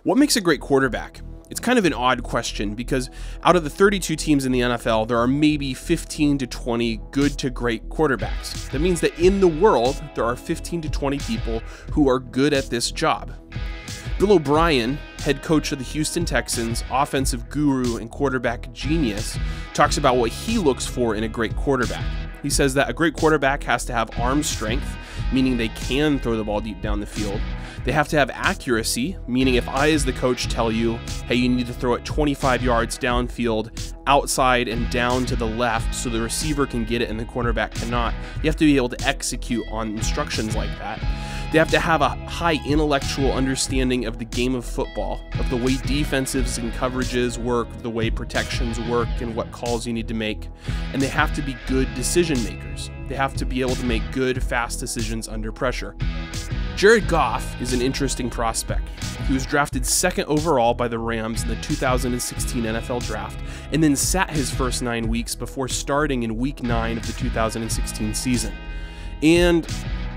What makes a great quarterback? It's kind of an odd question because out of the 32 teams in the NFL, there are maybe 15 to 20 good to great quarterbacks. That means that in the world, there are 15 to 20 people who are good at this job. Bill O'Brien, head coach of the Houston Texans, offensive guru and quarterback genius, talks about what he looks for in a great quarterback. He says that a great quarterback has to have arm strength, meaning they can throw the ball deep down the field. They have to have accuracy, meaning if I as the coach tell you, hey, you need to throw it 25 yards downfield, outside and down to the left so the receiver can get it and the cornerback cannot, you have to be able to execute on instructions like that. They have to have a high intellectual understanding of the game of football, of the way defensives and coverages work, the way protections work, and what calls you need to make. And they have to be good decision makers. They have to be able to make good, fast decisions under pressure. Jared Goff is an interesting prospect. He was drafted second overall by the Rams in the 2016 NFL Draft, and then sat his first 9 weeks before starting in Week 9 of the 2016 season. And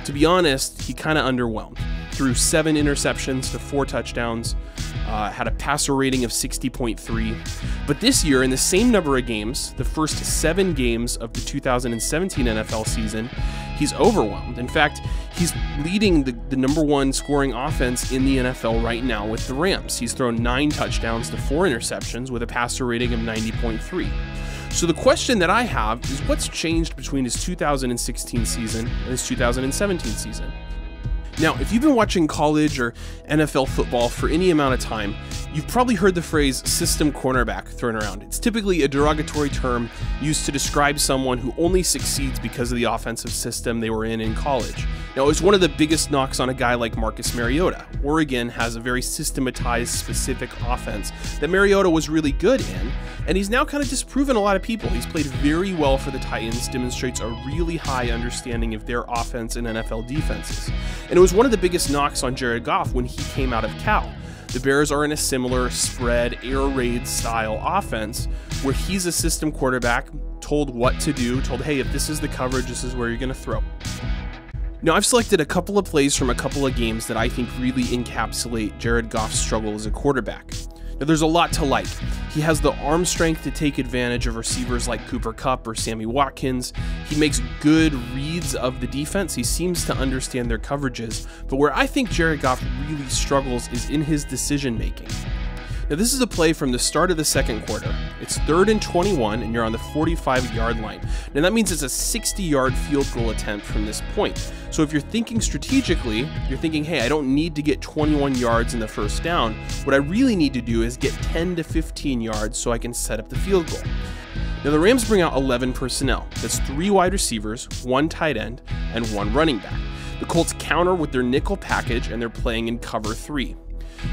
to be honest, he kind of underwhelmed. Threw 7 interceptions to 4 touchdowns, had a passer rating of 60.3. But this year, in the same number of games, the first 7 games of the 2017 NFL season, he's overwhelmed. In fact, he's leading the #1 scoring offense in the NFL right now with the Rams. He's thrown 9 touchdowns to 4 interceptions with a passer rating of 90.3. So the question that I have is what's changed between his 2016 season and his 2017 season? Now, if you've been watching college or NFL football for any amount of time, you've probably heard the phrase system cornerback thrown around. It's typically a derogatory term used to describe someone who only succeeds because of the offensive system they were in college. Now, it's one of the biggest knocks on a guy like Marcus Mariota. Oregon has a very systematized, specific offense that Mariota was really good in, and he's now kind of disproven a lot of people. He's played very well for the Titans, demonstrates a really high understanding of their offense and NFL defenses. And it was one of the biggest knocks on Jared Goff when he came out of Cal. The Bears are in a similar spread, air raid style offense where he's a system quarterback, told what to do, told, hey, if this is the coverage, this is where you're going to throw. Now, I've selected a couple of plays from a couple of games that I think really encapsulate Jared Goff's struggle as a quarterback. Now, there's a lot to like. He has the arm strength to take advantage of receivers like Cooper Kupp or Sammy Watkins. He makes good reads of the defense. He seems to understand their coverages. But where I think Jared Goff really struggles is in his decision making. Now, this is a play from the start of the second quarter. It's 3rd and 21, and you're on the 45-yard line. Now, that means it's a 60-yard field goal attempt from this point. So if you're thinking strategically, you're thinking, hey, I don't need to get 21 yards in the first down. What I really need to do is get 10 to 15 yards so I can set up the field goal. Now, the Rams bring out 11 personnel. That's 3 wide receivers, 1 tight end, and 1 running back. The Colts counter with their nickel package, and they're playing in cover 3.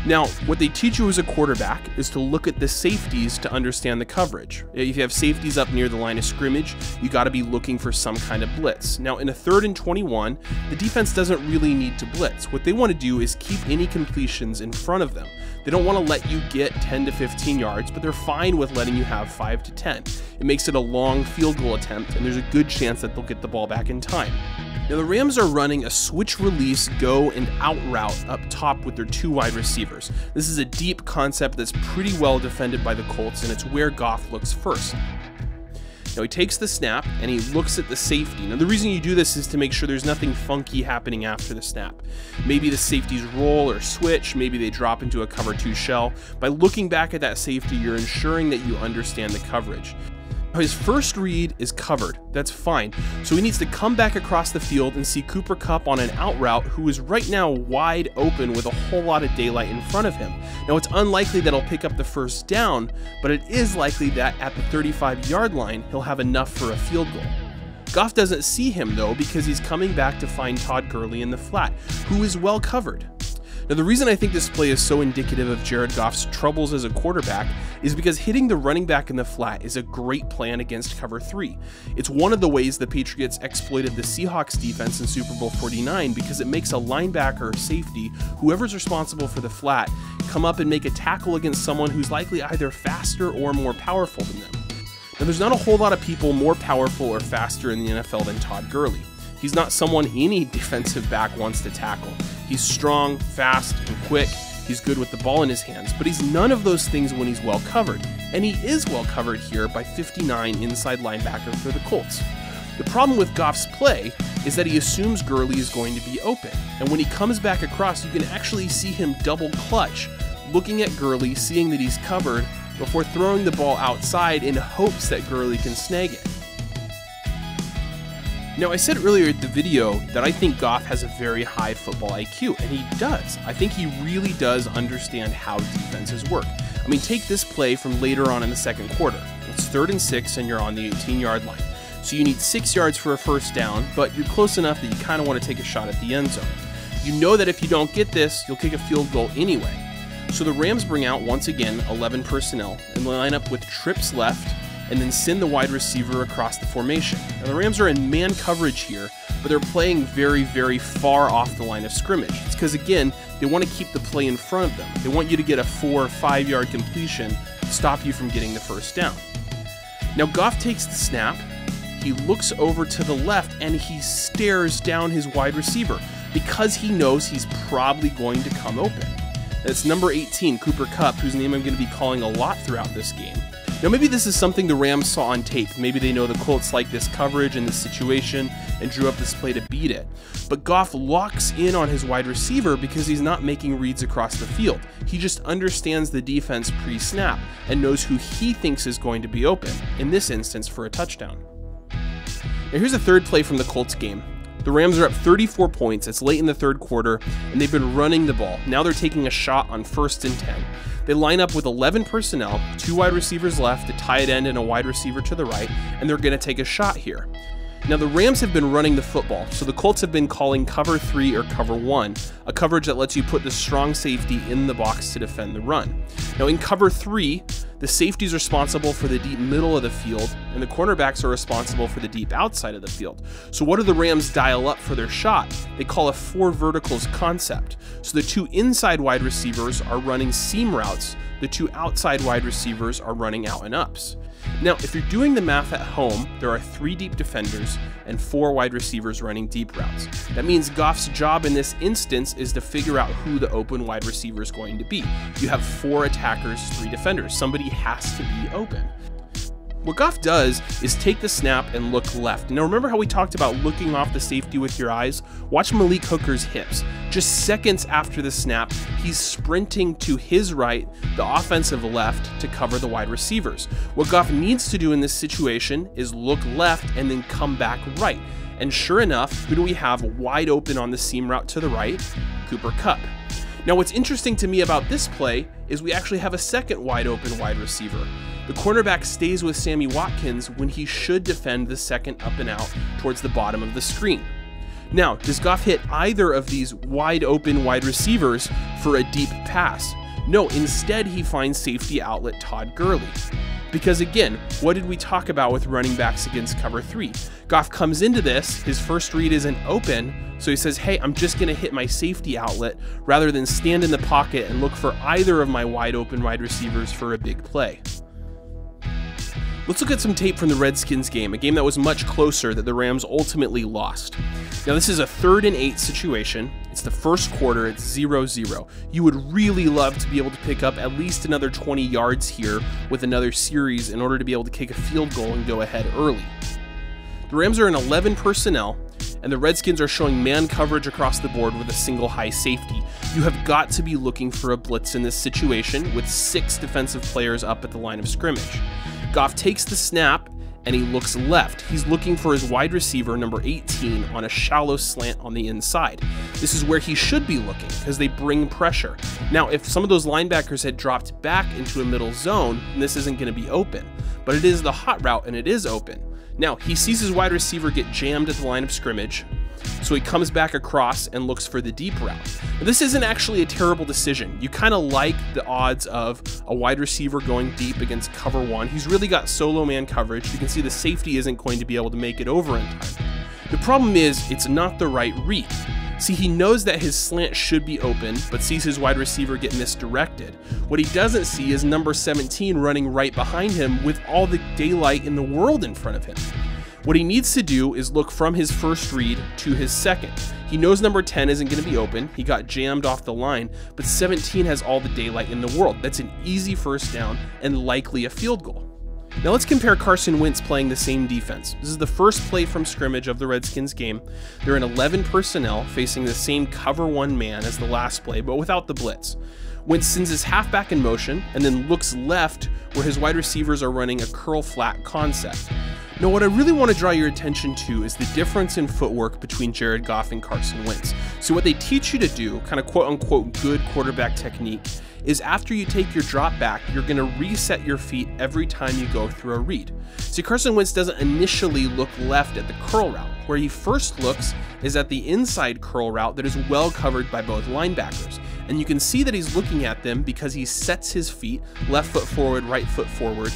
Now, what they teach you as a quarterback is to look at the safeties to understand the coverage. If you have safeties up near the line of scrimmage, you got to be looking for some kind of blitz. Now, in a 3rd and 21, the defense doesn't really need to blitz. What they want to do is keep any completions in front of them. They don't want to let you get 10 to 15 yards, but they're fine with letting you have 5 to 10. It makes it a long field goal attempt, and there's a good chance that they'll get the ball back in time. Now, the Rams are running a switch release go and out route up top with their 2 wide receivers. This is a deep concept that's pretty well defended by the Colts, and it's where Goff looks first. Now, he takes the snap and he looks at the safety. Now, the reason you do this is to make sure there's nothing funky happening after the snap. Maybe the safeties roll or switch, maybe they drop into a cover 2 shell. By looking back at that safety, you're ensuring that you understand the coverage. His first read is covered. That's fine. So he needs to come back across the field and see Cooper Kupp on an out route who is right now wide open with a whole lot of daylight in front of him. Now, it's unlikely that he'll pick up the first down, but it is likely that at the 35-yard line, he'll have enough for a field goal. Goff doesn't see him, though, because he's coming back to find Todd Gurley in the flat, who is well covered. Now, the reason I think this play is so indicative of Jared Goff's troubles as a quarterback is because hitting the running back in the flat is a great plan against cover 3. It's one of the ways the Patriots exploited the Seahawks defense in Super Bowl 49 because it makes a linebacker or safety, whoever's responsible for the flat, come up and make a tackle against someone who's likely either faster or more powerful than them. Now, there's not a whole lot of people more powerful or faster in the NFL than Todd Gurley. He's not someone any defensive back wants to tackle. He's strong, fast, and quick. He's good with the ball in his hands, but he's none of those things when he's well covered. And he is well covered here by 59 inside linebacker for the Colts. The problem with Goff's play is that he assumes Gurley is going to be open. And when he comes back across, you can actually see him double clutch, looking at Gurley, seeing that he's covered, before throwing the ball outside in hopes that Gurley can snag it. Now, I said earlier in the video that I think Goff has a very high football IQ, and he does. I think he really does understand how defenses work. I mean, take this play from later on in the second quarter. It's 3rd and 6, and you're on the 18-yard line. So you need 6 yards for a first down, but you're close enough that you kind of want to take a shot at the end zone. You know that if you don't get this, you'll kick a field goal anyway. So the Rams bring out, once again, 11 personnel, and line up with trips left, and then send the wide receiver across the formation. Now, the Rams are in man coverage here, but they're playing very, very far off the line of scrimmage. It's because, again, they want to keep the play in front of them. They want you to get a 4 or 5 yard completion to stop you from getting the first down. Now, Goff takes the snap, he looks over to the left, and he stares down his wide receiver because he knows he's probably going to come open. It's number 18, Cooper Kupp, whose name I'm going to be calling a lot throughout this game. Now, maybe this is something the Rams saw on tape. Maybe they know the Colts like this coverage and this situation and drew up this play to beat it. But Goff locks in on his wide receiver because he's not making reads across the field. He just understands the defense pre-snap and knows who he thinks is going to be open, in this instance for a touchdown. Now, here's a third play from the Colts game. The Rams are up 34 points, it's late in the third quarter, and they've been running the ball. Now they're taking a shot on 1st and 10. They line up with 11 personnel, 2 wide receivers left, a tight end and a wide receiver to the right, and they're going to take a shot here. Now, the Rams have been running the football, so the Colts have been calling cover 3 or cover 1, a coverage that lets you put the strong safety in the box to defend the run. Now, in cover 3, the safety is responsible for the deep middle of the field, and the cornerbacks are responsible for the deep outside of the field. So what do the Rams dial up for their shot? They call a 4 verticals concept. So the 2 inside wide receivers are running seam routes, the 2 outside wide receivers are running out and ups. Now, if you're doing the math at home, there are 3 deep defenders and 4 wide receivers running deep routes. That means Goff's job in this instance is to figure out who the open wide receiver is going to be. You have 4 attackers, 3 defenders. Somebody has to be open. What Goff does is take the snap and look left. Now, remember how we talked about looking off the safety with your eyes? Watch Malik Hooker's hips. Just seconds after the snap, he's sprinting to his right, the offensive left, to cover the wide receivers. What Goff needs to do in this situation is look left and then come back right. And sure enough, who do we have wide open on the seam route to the right? Cooper Kupp. Now, what's interesting to me about this play is we actually have a second wide open wide receiver. The cornerback stays with Sammy Watkins when he should defend the second up and out towards the bottom of the screen. Now, does Goff hit either of these wide open wide receivers for a deep pass? No, instead he finds safety outlet Todd Gurley. Because again, what did we talk about with running backs against cover 3? Goff comes into this, his first read isn't open, so he says, hey, I'm just going to hit my safety outlet rather than stand in the pocket and look for either of my wide open wide receivers for a big play. Let's look at some tape from the Redskins game, a game that was much closer that the Rams ultimately lost. Now, this is a 3rd and 8 situation. It's the first quarter, it's 0-0. You would really love to be able to pick up at least another 20 yards here with another series in order to be able to kick a field goal and go ahead early. The Rams are in 11 personnel, and the Redskins are showing man coverage across the board with a single high safety. You have got to be looking for a blitz in this situation with 6 defensive players up at the line of scrimmage. Goff takes the snap and he looks left. He's looking for his wide receiver, number 18, on a shallow slant on the inside. This is where he should be looking because they bring pressure. Now, if some of those linebackers had dropped back into a middle zone, this isn't going to be open. But it is the hot route and it is open. Now, he sees his wide receiver get jammed at the line of scrimmage, so he comes back across and looks for the deep route. Now, this isn't actually a terrible decision. You kind of like the odds of a wide receiver going deep against cover 1. He's really got solo man coverage. You can see the safety isn't going to be able to make it over in time. The problem is it's not the right read. See, he knows that his slant should be open, but sees his wide receiver get misdirected. What he doesn't see is number 17 running right behind him with all the daylight in the world in front of him. What he needs to do is look from his first read to his second. He knows number 10 isn't going to be open. He got jammed off the line, but 17 has all the daylight in the world. That's an easy first down and likely a field goal. Now let's compare Carson Wentz playing the same defense. This is the first play from scrimmage of the Redskins game. They're in 11 personnel facing the same cover one man as the last play, but without the blitz. Wentz sends his halfback in motion and then looks left where his wide receivers are running a curl flat concept. Now what I really want to draw your attention to is the difference in footwork between Jared Goff and Carson Wentz. So what they teach you to do, kind of quote unquote good quarterback technique, is after you take your drop back, you're going to reset your feet every time you go through a read. See, Carson Wentz doesn't initially look left at the curl route. Where he first looks is at the inside curl route that is well covered by both linebackers. And you can see that he's looking at them because he sets his feet, left foot forward, right foot forward,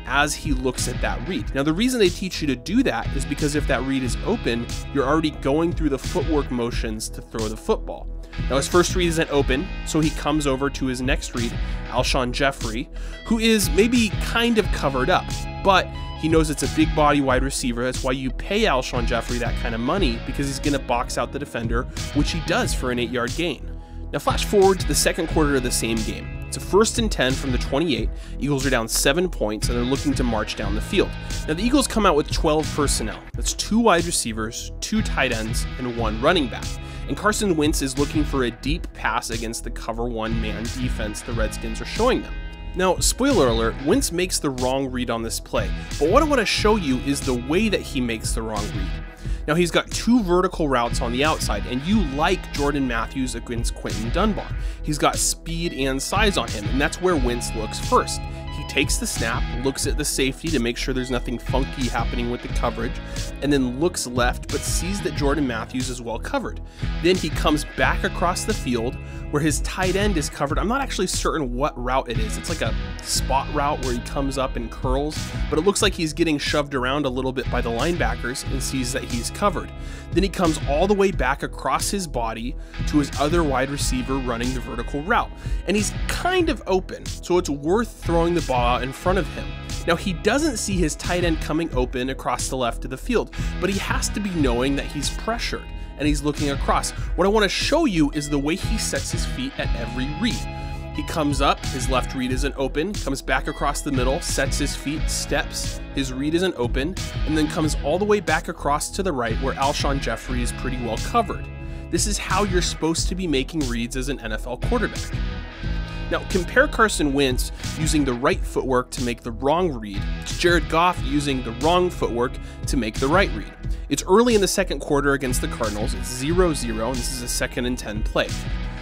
as he looks at that read. Now the reason they teach you to do that is because if that read is open, you're already going through the footwork motions to throw the football. Now his first read isn't open, so he comes over to his next read, Alshon Jeffrey, who is maybe kind of covered up, but he knows it's a big body wide receiver. That's why you pay Alshon Jeffrey that kind of money, because he's going to box out the defender, which he does for an 8-yard gain. Now flash forward to the second quarter of the same game. It's a 1st and 10 from the 28. Eagles are down 7 points and they're looking to march down the field. Now the Eagles come out with 12 personnel. That's 2 wide receivers, 2 tight ends, and 1 running back. And Carson Wentz is looking for a deep pass against the cover one man defense the Redskins are showing them. Now, spoiler alert, Wentz makes the wrong read on this play, but what I want to show you is the way that he makes the wrong read. Now he's got 2 vertical routes on the outside, and you like Jordan Matthews against Quentin Dunbar. He's got speed and size on him, and that's where Wentz looks first. He takes the snap, looks at the safety to make sure there's nothing funky happening with the coverage, and then looks left but sees that Jordan Matthews is well covered. Then he comes back across the field where his tight end is covered. I'm not actually certain what route it is. It's like a spot route where he comes up and curls, but it looks like he's getting shoved around a little bit by the linebackers and sees that he's covered. Then he comes all the way back across his body to his other wide receiver running the vertical route, and he's kind of open, so it's worth throwing the ball out in front of him. Now he doesn't see his tight end coming open across the left of the field, but he has to be knowing that he's pressured and he's looking across. What I want to show you is the way he sets his feet at every read. He comes up, his left read isn't open, comes back across the middle, sets his feet, steps, his read isn't open, and then comes all the way back across to the right where Alshon Jeffrey is pretty well covered. This is how you're supposed to be making reads as an NFL quarterback. Now compare Carson Wentz using the right footwork to make the wrong read to Jared Goff using the wrong footwork to make the right read. It's early in the second quarter against the Cardinals. It's 0-0, and this is a 2nd and 10 play.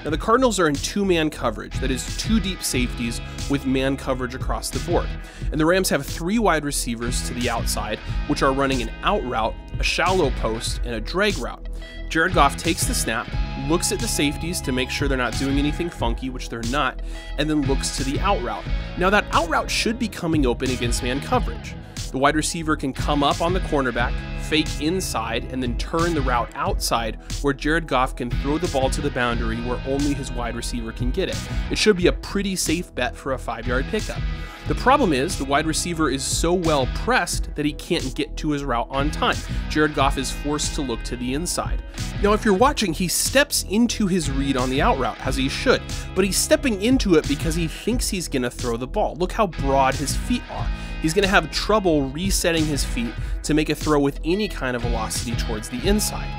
Now the Cardinals are in 2-man coverage, that is 2 deep safeties with man coverage across the board. And the Rams have 3 wide receivers to the outside, which are running an out route, a shallow post, and a drag route. Jared Goff takes the snap, looks at the safeties to make sure they're not doing anything funky, which they're not, and then looks to the out route. Now that out route should be coming open against man coverage. The wide receiver can come up on the cornerback, fake inside, and then turn the route outside where Jared Goff can throw the ball to the boundary where only his wide receiver can get it. It should be a pretty safe bet for a 5-yard pickup. The problem is the wide receiver is so well pressed that he can't get to his route on time. Jared Goff is forced to look to the inside. Now if you're watching, he steps into his read on the out route, as he should, but he's stepping into it because he thinks he's going to throw the ball. Look how broad his feet are. He's going to have trouble resetting his feet to make a throw with any kind of velocity towards the inside.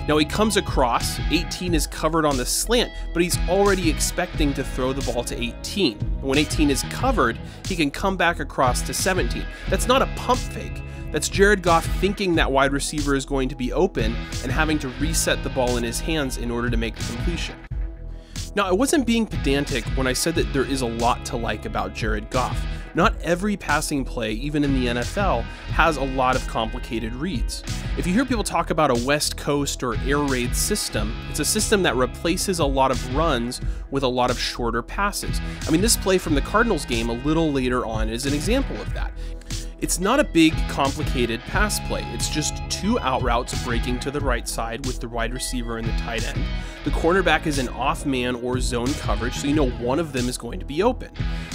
Now he comes across, 18 is covered on the slant, but he's already expecting to throw the ball to 18. And when 18 is covered, he can come back across to 17. That's not a pump fake. That's Jared Goff thinking that wide receiver is going to be open and having to reset the ball in his hands in order to make the completion. Now, I wasn't being pedantic when I said that there is a lot to like about Jared Goff. Not every passing play, even in the NFL, has a lot of complicated reads. If you hear people talk about a West Coast or air raid system, it's a system that replaces a lot of runs with a lot of shorter passes. I mean, this play from the Cardinals game a little later on is an example of that. It's not a big, complicated pass play. It's just 2 out routes breaking to the right side with the wide receiver and the tight end. The cornerback is in off man or zone coverage, so you know one of them is going to be open.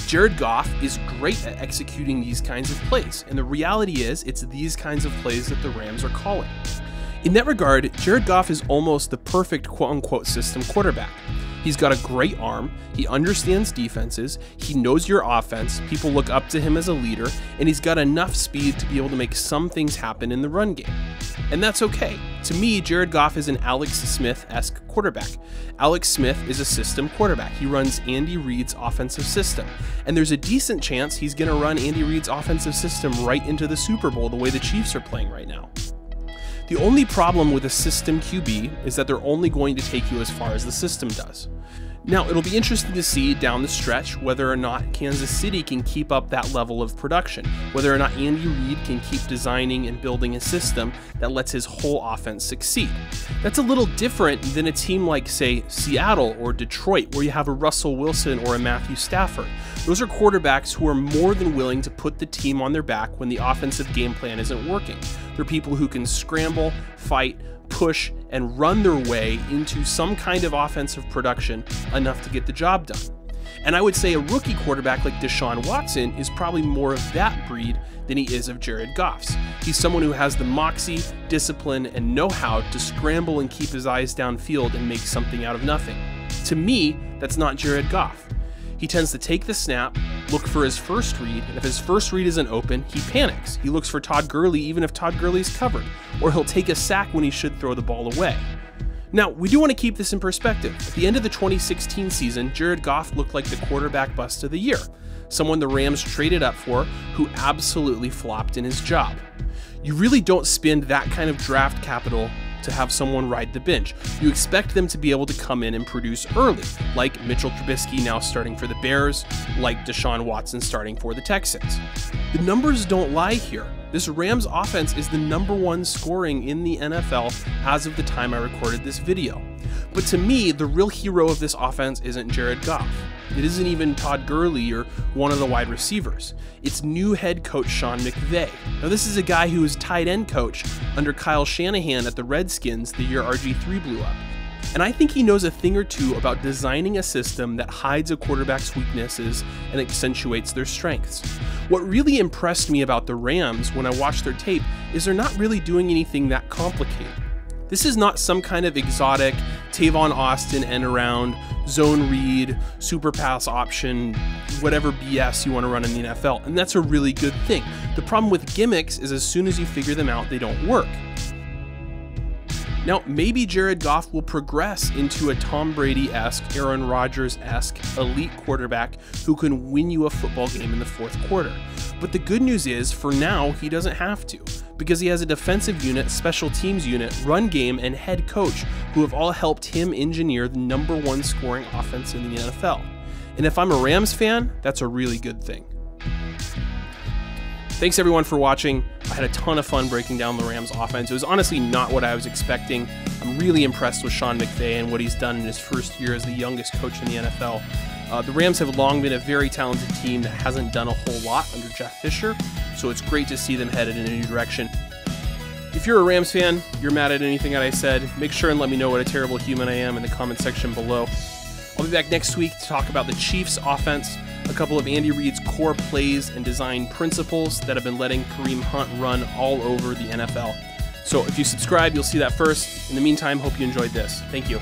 Jared Goff is great at executing these kinds of plays, and the reality is it's these kinds of plays that the Rams are calling. In that regard, Jared Goff is almost the perfect quote-unquote system quarterback. He's got a great arm, he understands defenses, he knows your offense, people look up to him as a leader, and he's got enough speed to be able to make some things happen in the run game. And that's okay. To me, Jared Goff is an Alex Smith-esque quarterback. Alex Smith is a system quarterback. He runs Andy Reid's offensive system. And there's a decent chance he's going to run Andy Reid's offensive system right into the Super Bowl the way the Chiefs are playing right now. The only problem with a system QB is that they're only going to take you as far as the system does. Now, it'll be interesting to see down the stretch whether or not Kansas City can keep up that level of production, whether or not Andy Reid can keep designing and building a system that lets his whole offense succeed. That's a little different than a team like, say, Seattle or Detroit, where you have a Russell Wilson or a Matthew Stafford. Those are quarterbacks who are more than willing to put the team on their back when the offensive game plan isn't working. They're people who can scramble, fight, push, and run their way into some kind of offensive production enough to get the job done. And I would say a rookie quarterback like Deshaun Watson is probably more of that breed than he is of Jared Goff's. He's someone who has the moxie, discipline, and know-how to scramble and keep his eyes downfield and make something out of nothing. To me, that's not Jared Goff. He tends to take the snap, look for his first read, and if his first read isn't open, he panics. He looks for Todd Gurley even if Todd Gurley's covered, or he'll take a sack when he should throw the ball away. Now, we do want to keep this in perspective. At the end of the 2016 season, Jared Goff looked like the quarterback bust of the year, someone the Rams traded up for who absolutely flopped in his job. You really don't spend that kind of draft capital to have someone ride the bench. You expect them to be able to come in and produce early, like Mitchell Trubisky now starting for the Bears, like Deshaun Watson starting for the Texans. The numbers don't lie here. This Rams offense is the #1 scoring in the NFL as of the time I recorded this video. But to me, the real hero of this offense isn't Jared Goff. It isn't even Todd Gurley or one of the wide receivers. It's new head coach Sean McVay. Now, this is a guy who was tight end coach under Kyle Shanahan at the Redskins the year RG3 blew up. And I think he knows a thing or two about designing a system that hides a quarterback's weaknesses and accentuates their strengths. What really impressed me about the Rams when I watched their tape is they're not really doing anything that complicated. This is not some kind of exotic Tavon Austin end around, zone read, super pass option, whatever BS you want to run in the NFL, and that's a really good thing. The problem with gimmicks is as soon as you figure them out, they don't work. Now, maybe Jared Goff will progress into a Tom Brady-esque, Aaron Rodgers-esque elite quarterback who can win you a football game in the fourth quarter. But the good news is, for now, he doesn't have to, because he has a defensive unit, special teams unit, run game, and head coach who have all helped him engineer the #1 scoring offense in the NFL. And if I'm a Rams fan, that's a really good thing. Thanks everyone for watching. I had a ton of fun breaking down the Rams offense. It was honestly not what I was expecting. I'm really impressed with Sean McVay and what he's done in his first year as the youngest coach in the NFL. The Rams have long been a very talented team that hasn't done a whole lot under Jeff Fisher, so it's great to see them headed in a new direction. If you're a Rams fan, you're mad at anything that I said, make sure and let me know what a terrible human I am in the comment section below. I'll be back next week to talk about the Chiefs offense, a couple of Andy Reid's core plays and design principles that have been letting Kareem Hunt run all over the NFL. So if you subscribe, you'll see that first. In the meantime, hope you enjoyed this. Thank you.